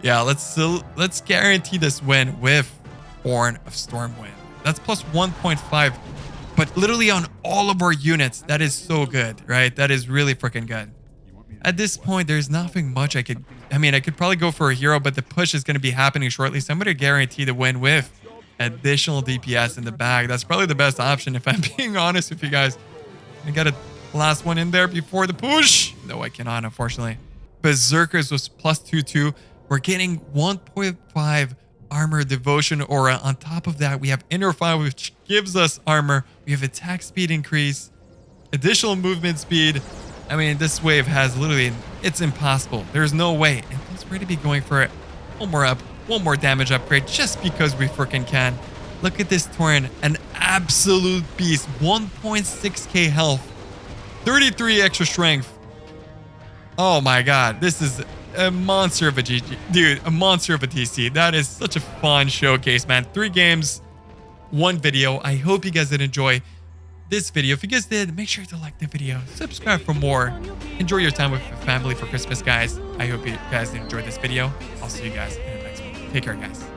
Speaker 1: Yeah, let's guarantee this win with Horn of Stormwind. That's plus 1.5. But literally on all of our units, that is so good, right? That is really freaking good. At this point, there's nothing much I could probably go for a hero, but the push is going to be happening shortly. So I'm going to guarantee the win with additional DPS in the bag. That's probably the best option if I'm being honest with you guys. I got a last one in there before the push. No, I cannot, unfortunately. Berserkers was plus 2/2. We're getting 1.5 armor devotion aura. On top of that, we have inner fire, which gives us armor. We have attack speed increase, additional movement speed. I mean, this wave has literally, it's impossible. There's no way. And plus, we're going to be going for it. One more damage upgrade just because we freaking can. Look at this Tauren, an absolute beast. 1.6k health, 33 extra strength. Oh my god, this is a monster of a GG. Dude, a monster of a TC. That is such a fun showcase, man. 3 games, 1 video. I hope you guys did enjoy this video. If you guys did, make sure to like the video, subscribe for more. Enjoy your time with your family for Christmas, guys. I hope you guys enjoyed this video. I'll see you guys in the next one. Take care, guys.